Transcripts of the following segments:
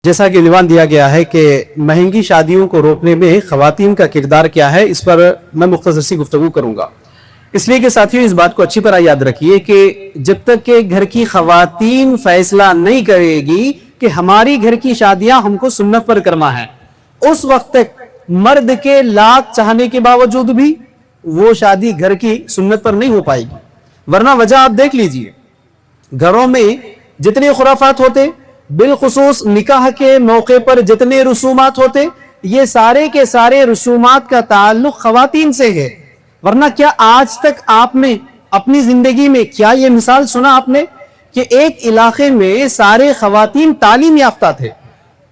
جیسا کہ عنوان دیا گیا ہے کہ مہنگی شادیوں کو روکنے میں خواتین کا کردار کیا ہے، اس پر میں مختصر سی گفتگو کروں گا، اس لیے کہ ساتھیوں اس بات کو اچھی طرح یاد رکھیے کہ جب تک کہ گھر کی خواتین فیصلہ نہیں کرے گی کہ ہماری گھر کی شادیاں ہم کو سنت پر کرنا ہے، اس وقت تک مرد کے لاکھ چاہنے کے باوجود بھی وہ شادی گھر کی سنت پر نہیں ہو پائے گی۔ ورنہ وجہ آپ دیکھ لیجئے، گھروں میں جتنے خرافات ہوتے، بالخصوص نکاح کے موقع پر جتنے رسومات ہوتے، یہ سارے کے سارے رسومات کا تعلق خواتین سے ہے۔ ورنہ کیا آج تک آپ نے اپنی زندگی میں کیا یہ مثال سنا آپ نے کہ ایک علاقے میں سارے خواتین تعلیم یافتہ تھے،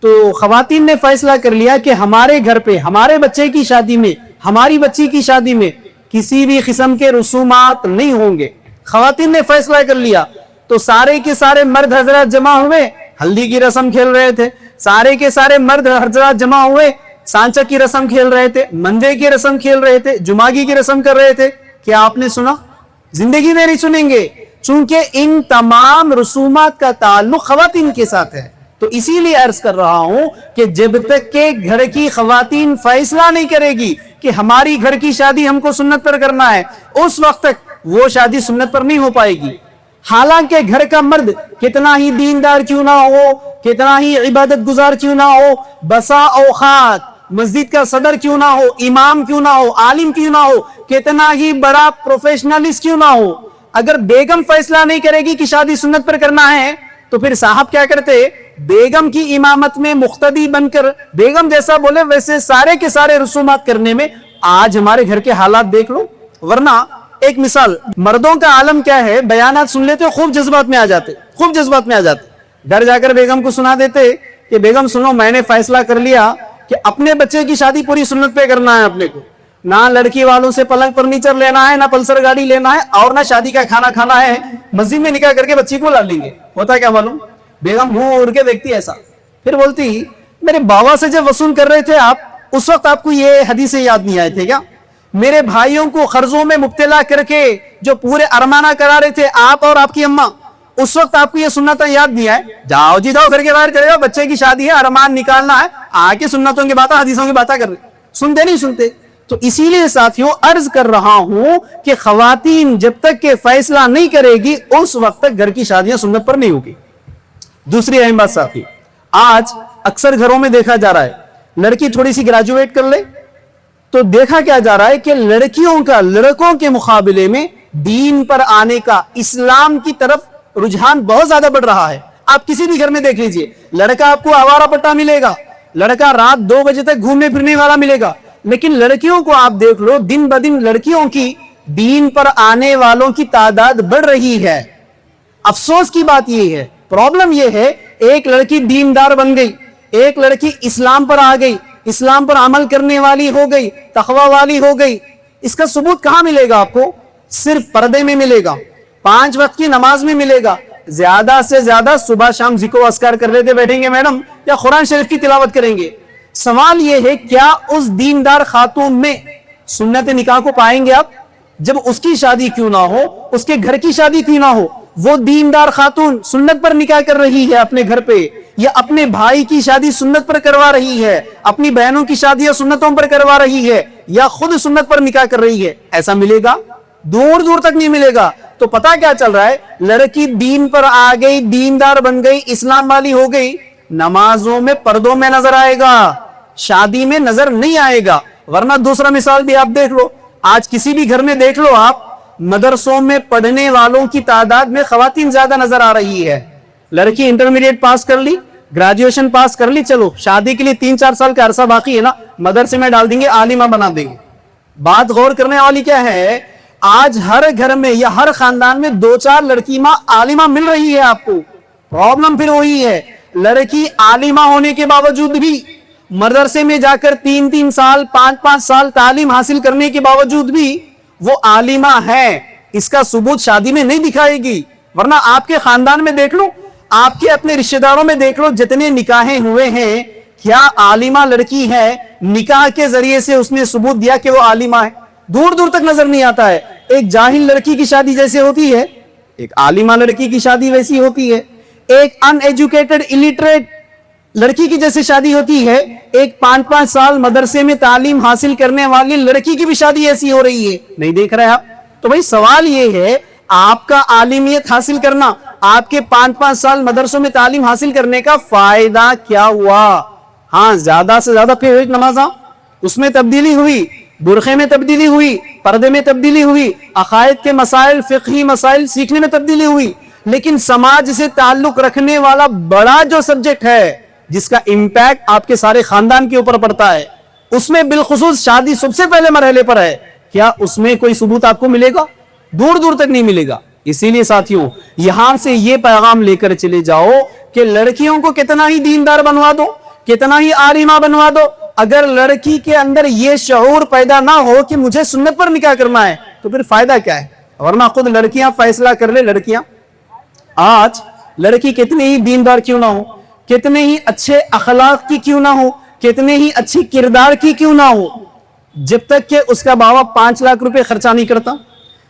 تو خواتین نے فیصلہ کر لیا کہ ہمارے گھر پہ ہمارے بچے کی شادی میں، ہماری بچی کی شادی میں کسی بھی قسم کے رسومات نہیں ہوں گے، خواتین نے فیصلہ کر لیا، تو سارے کے سارے مرد حضرات جمع ہوئے، ہلدی کی رسم کھیل رہے تھے، سارے کے سارے مرد حضرات جمع ہوئے، سانچا کی رسم کھیل رہے تھے، مندے کی رسم کھیل رہے تھے، جماگی کی رسم کر رہے تھے۔ کیا آپ نے سنا؟ زندگی میں نہیں سنیں گے، چونکہ ان تمام رسومات کا تعلق خواتین کے ساتھ ہے۔ تو اسی لیے عرض کر رہا ہوں کہ جب تک کہ گھر کی خواتین فیصلہ نہیں کرے گی کہ ہماری گھر کی شادی ہم کو سنت پر کرنا ہے، اس وقت تک وہ شادی سنت پر نہیں ہو پائے گی۔ حالانکہ گھر کا مرد کتنا ہی دیندار کیوں نہ ہو، کتنا ہی عبادت گزار کیوں نہ ہو، بسا اوقات مسجد کا صدر کیوں نہ ہو، امام کیوں نہ ہو، عالم کیوں نہ ہو، کتنا ہی بڑا پروفیشنلسٹ کیوں نہ ہو، اگر بیگم فیصلہ نہیں کرے گی کہ شادی سنت پر کرنا ہے، تو پھر صاحب کیا کرتے؟ بیگم کی امامت میں مقتدی بن کر بیگم جیسا بولے ویسے سارے کے سارے رسومات کرنے میں آج ہمارے گھر کے حالات دیکھ لو۔ ورنہ ایک مثال، مردوں کا عالم کیا ہے، بیانات سن لیتے خوب جذبات میں آ جاتے، گھر جا کر بیگم کو سنا دیتے کہ بیگم سنو، میں نے فیصلہ کر لیا کہ اپنے بچے کی شادی پوری سنت پہ کرنا ہے، اپنے کو نہ لڑکی والوں سے پلنگ فرنیچر لینا ہے، نہ پلسر گاڑی لینا ہے، اور نہ شادی کا کھانا کھانا ہے، مسجد میں نکاح کر کے بچی کو لا لیں گے۔ ہوتا کیا معلوم؟ بیگم اڑ کے دیکھتی ایسا، پھر بولتی میرے بابا سے جب وصول کر رہے تھے آپ، اس وقت آپ کو یہ حدیثیں یاد نہیں آئے تھے کیا؟ میرے بھائیوں کو قرضوں میں مبتلا کر کے جو پورے ارمانہ کرا رہے تھے آپ اور آپ کی اماں، اس وقت آپ کو یہ سنتیں یاد نہیں آئے؟ جاؤ جی جاؤ، گھر کے باہر چلے جاؤ، بچے کی شادی ہے، ارمان نکالنا ہے، آ کے سنتوں کی باتیں حدیثوں کی باتیں کر رہے، سنتے نہیں سنتے۔ تو اسی لیے ساتھیوں عرض کر رہا ہوں کہ خواتین جب تک کہ فیصلہ نہیں کرے گی اس وقت تک گھر کی شادیاں سنت پر نہیں ہوگی۔ دوسری اہم بات ساتھی، آج اکثر گھروں میں دیکھا جا رہا ہے، لڑکی تھوڑی سی گریجویٹ کر لے تو دیکھا کیا جا رہا ہے کہ لڑکیوں کا لڑکوں کے مقابلے میں دین پر آنے کا، اسلام کی طرف رجحان بہت زیادہ بڑھ رہا ہے۔ آپ کسی بھی گھر میں دیکھ لیجئے، لڑکا آپ کو آوارہ پٹا ملے گا، لڑکا رات 2 بجے تک گھومنے پھرنے والا ملے گا، لیکن لڑکیوں کو آپ دیکھ لو، دن بدن لڑکیوں کی دین پر آنے والوں کی تعداد بڑھ رہی ہے۔ افسوس کی بات یہ ہے، پرابلم یہ ہے، ایک لڑکی دیندار بن گئی، ایک لڑکی اسلام پر آ گئی، اسلام پر عمل کرنے والی ہو گئی، تقوی والی ہو گئی، اس کا ثبوت کہاں ملے گا آپ کو؟ صرف پردے میں ملے گا، 5 وقت کی نماز میں ملے گا، زیادہ سے زیادہ صبح شام ذکر و اذکار کر لیتے بیٹھیں گے میڈم، یا قرآن شریف کی تلاوت کریں گے۔ سوال یہ ہے، کیا اس دیندار خاتون میں سنت نکاح کو پائیں گے آپ؟ جب اس کی شادی کیوں نہ ہو، اس کے گھر کی شادی کیوں نہ ہو، وہ دیندار خاتون سنت پر نکاح کر رہی ہے اپنے گھر پہ، یا اپنے بھائی کی شادی سنت پر کروا رہی ہے، اپنی بہنوں کی شادیاں سنتوں پر کروا رہی ہے، یا خود سنت پر نکاح کر رہی ہے، ایسا ملے گا؟ دور دور تک نہیں ملے گا۔ تو پتا کیا چل رہا ہے؟ لڑکی دین پر آ گئی، دیندار بن گئی، اسلام والی ہو گئی، نمازوں میں پردوں میں نظر آئے گا، شادی میں نظر نہیں آئے گا۔ ورنہ دوسرا مثال بھی آپ دیکھ لو، آج کسی بھی گھر میں دیکھ لو آپ، مدرسوں میں پڑھنے والوں کی تعداد میں خواتین زیادہ نظر آ رہی ہے۔ لڑکی انٹرمیڈیٹ پاس کر لی، گریجویشن پاس کر لی، چلو شادی کے لیے 3-4 سال کا عرصہ باقی ہے نا، مدرسے میں ڈال دیں گے، عالمہ بنا دیں گے۔ بات غور کرنے والی کیا ہے، آج ہر گھر میں یا ہر خاندان میں 2-4 لڑکی ماں عالمہ مل رہی ہے آپ کو۔ پرابلم پھر وہی ہے، لڑکی عالمہ ہونے کے باوجود بھی، مدرسے میں جا کر 3-3 سال 5-5 سال تعلیم حاصل کرنے کے باوجود بھی وہ عالمہ ہے، اس کا ثبوت شادی میں نہیں دکھائے گی۔ ورنہ آپ کے خاندان میں دیکھ لو، آپ کے اپنے رشتہ داروں میں دیکھ لو، جتنے نکاحیں ہوئے ہیں، کیا عالمہ لڑکی ہے؟ نکاح کے ذریعے سے اس نے ثبوت دیا کہ وہ عالمہ ہے؟ دور دور تک نظر نہیں آتا ہے۔ ایک جاہل لڑکی کی شادی جیسے ہوتی ہے، ایک عالمہ لڑکی کی شادی ویسی ہوتی ہے۔ ایک ان ایجوکیٹڈ الٹریٹ لڑکی کی جیسے شادی ہوتی ہے، ایک 5-5 سال مدرسے میں تعلیم حاصل کرنے والی لڑکی کی بھی شادی ایسی ہو رہی ہے، نہیں دیکھ رہے آپ؟ تو بھائی سوال یہ ہے، آپ کا عالمیت حاصل کرنا، آپ کے 5-5 سال مدرسوں میں تعلیم حاصل کرنے کا فائدہ کیا ہوا؟ ہاں زیادہ سے زیادہ پھر نمازاں اس میں تبدیلی ہوئی، برقعے میں تبدیلی ہوئی، پردے میں تبدیلی ہوئی، عقائد کے مسائل، فقہی مسائل سیکھنے میں تبدیلی ہوئی، لیکن سماج سے تعلق رکھنے والا بڑا جو سبجیکٹ ہے جس کا امپیکٹ آپ کے سارے خاندان کے اوپر پڑتا ہے، اس میں بالخصوص شادی سب سے پہلے مرحلے پر ہے، کیا اس میں کوئی ثبوت آپ کو ملے گا؟ دور دور تک نہیں ملے گا۔ اسی لیے ساتھیوں یہاں سے یہ پیغام لے کر چلے جاؤ کہ لڑکیوں کو کتنا ہی دیندار بنوا دو، کتنا ہی عالمہ بنوا دو، اگر لڑکی کے اندر یہ شعور پیدا نہ ہو کہ مجھے سنت پر نکاح کرنا ہے تو پھر فائدہ کیا ہے؟ ورنہ خود لڑکیاں فیصلہ کر لے، لڑکیاں آج لڑکی کتنی ہی دیندار کیوں نہ ہو، کتنے ہی اچھے اخلاق کی کیوں نہ ہو، کتنے ہی اچھی کردار کی کیوں نہ ہو، جب تک کہ اس کا بابا 5 لاکھ روپے خرچہ نہیں کرتا،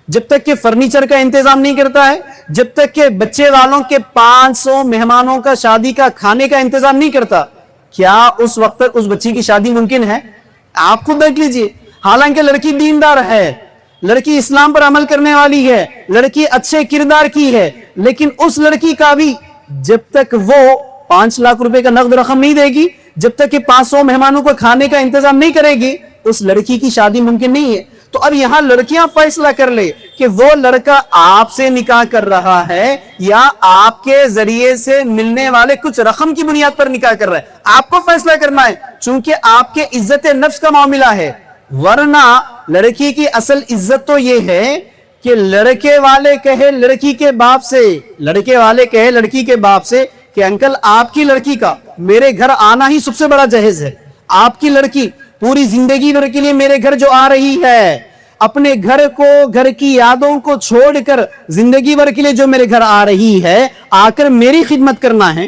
جب تک کہ فرنیچر کا انتظام نہیں کرتا ہے، جب تک کہ بچے والوں کے 500 مہمانوں کا شادی کا کھانے کا انتظام نہیں کرتا، کیا اس وقت تک اس بچی کی شادی ممکن ہے؟ آپ خود دیکھ لیجئے، حالانکہ لڑکی دیندار ہے، لڑکی اسلام پر عمل کرنے والی ہے، لڑکی اچھے کردار کی ہے، لیکن اس لڑکی کا بھی جب تک وہ 5 لاکھ روپے کا نقد رقم نہیں دے گی، جب تک کہ 500 مہمانوں کو کھانے کا انتظام نہیں کرے گی، اس لڑکی کی شادی ممکن نہیں ہے۔ تو اب یہاں لڑکیاں فیصلہ کر لے کہ وہ لڑکا آپ سے نکاح کر رہا ہے یا آپ کے ذریعے سے ملنے والے کچھ رقم کی بنیاد پر نکاح کر رہا ہے، آپ کو فیصلہ کرنا ہے، چونکہ آپ کے عزت نفس کا معاملہ ہے۔ ورنہ لڑکی کی اصل عزت تو یہ ہے کہ لڑکے والے کہے لڑکی کے باپ سے، لڑکے والے کہے لڑکی کے باپ سے کہ انکل آپ کی لڑکی کا میرے گھر آنا ہی سب سے بڑا جہیز ہے، آپ کی لڑکی پوری زندگی بھر کے لیے میرے گھر جو آ رہی ہے، اپنے گھر کو، گھر کی یادوں کو چھوڑ کر زندگی بھر کے لیے جو میرے گھر آ رہی ہے، آ کر میری خدمت کرنا ہے،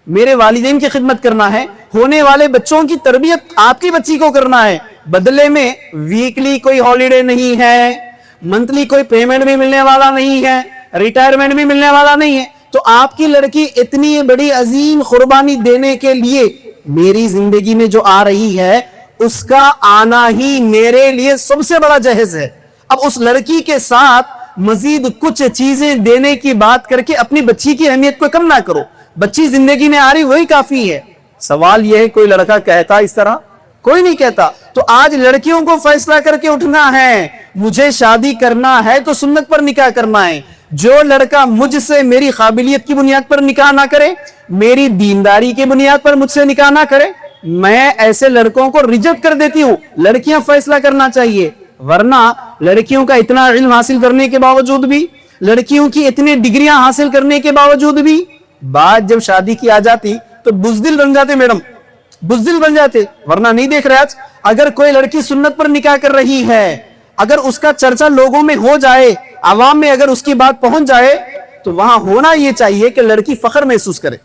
میرے والدین کی خدمت کرنا ہے، ہونے والے بچوں کی تربیت آپ کی بچی کو کرنا ہے، بدلے میں ویکلی کوئی ہالیڈے نہیں ہے، منتھلی کوئی پیمنٹ بھی ملنے والا نہیں ہے، ریٹائرمنٹ بھی ملنے والا نہیں ہے، تو آپ کی لڑکی اتنی بڑی عظیم قربانی دینے کے لیے میری زندگی میں جو آ رہی ہے، اس کا آنا ہی میرے لیے سب سے بڑا جہیز ہے۔ اب اس لڑکی کے ساتھ مزید کچھ چیزیں دینے کی بات کر کے اپنی بچی کی اہمیت کو کم نہ کرو، بچی زندگی میں آ رہی وہی کافی ہے۔ سوال یہ ہے کوئی لڑکا کہتا اس طرح؟ کوئی نہیں کہتا۔ تو آج لڑکیوں کو فیصلہ کر کے اٹھنا ہے، مجھے شادی کرنا ہے تو سنت پر نکاح کرنا ہے۔ جو لڑکا مجھ سے میری قابلیت کی بنیاد پر نکاح نہ کرے، میری دینداری کی بنیاد پر مجھ سے نکاح نہ کرے، میں ایسے لڑکوں کو ریجیکٹ کر دیتی ہوں۔ لڑکیاں فیصلہ کرنا چاہیے، ورنہ لڑکیوں کا اتنا علم حاصل کرنے کے باوجود بھی، لڑکیوں کی اتنی ڈگریاں حاصل کرنے کے باوجود بھی، بات جب شادی کی آ جاتی تو بزدل بن جاتے، میڈم بزدل بن جاتے۔ ورنہ نہیں دیکھ رہے آج اگر کوئی لڑکی سنت پر نکاح کر رہی ہے، اگر اس کا چرچا لوگوں میں ہو جائے، عوام میں اگر اس کی بات پہنچ جائے، تو وہاں ہونا یہ چاہیے کہ لڑکی فخر محسوس کرے،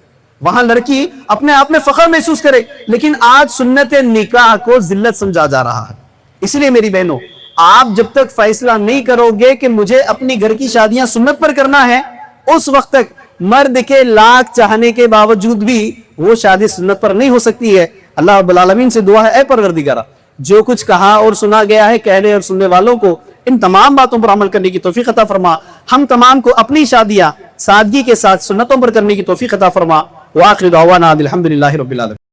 وہاں لڑکی اپنے آپ میں فخر محسوس کرے۔ لیکن آج سنت نکاح کو ذلت سمجھا جا رہا ہے۔ اس لیے میری بہنوں، آپ جب تک فیصلہ نہیں کرو گے کہ مجھے اپنی گھر کی شادیاں سنت پر کرنا ہے، اس وقت تک مرد کے لاکھ چاہنے کے باوجود بھی وہ شادی سنت پر نہیں ہو سکتی ہے۔ اللہ رب العالمین سے دعا ہے، اے پروردگارہ جو کچھ کہا اور سنا گیا ہے، کہنے اور سننے والوں کو ان تمام باتوں پر عمل کرنے کی توفیق عطا فرما، ہم تمام کو اپنی شادیاں سادگی کے ساتھ سنتوں پر کرنے کی توفیق عطا فرما۔ وآخر دعوانا الحمدللہ رب العالمین۔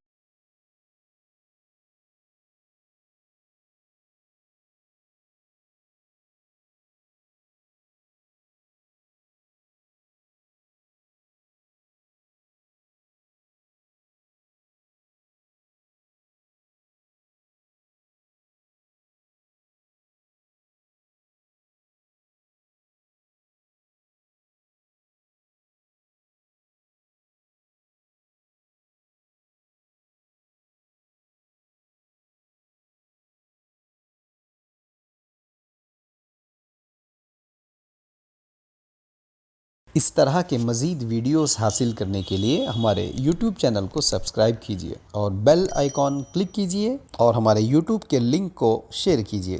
اس طرح کے مزید ویڈیوز حاصل کرنے کے لیے ہمارے YouTube چینل کو سبسکرائب کیجیے اور بیل آئیکن کلک کیجیے اور ہمارے YouTube کے لنک کو شیئر کیجیے۔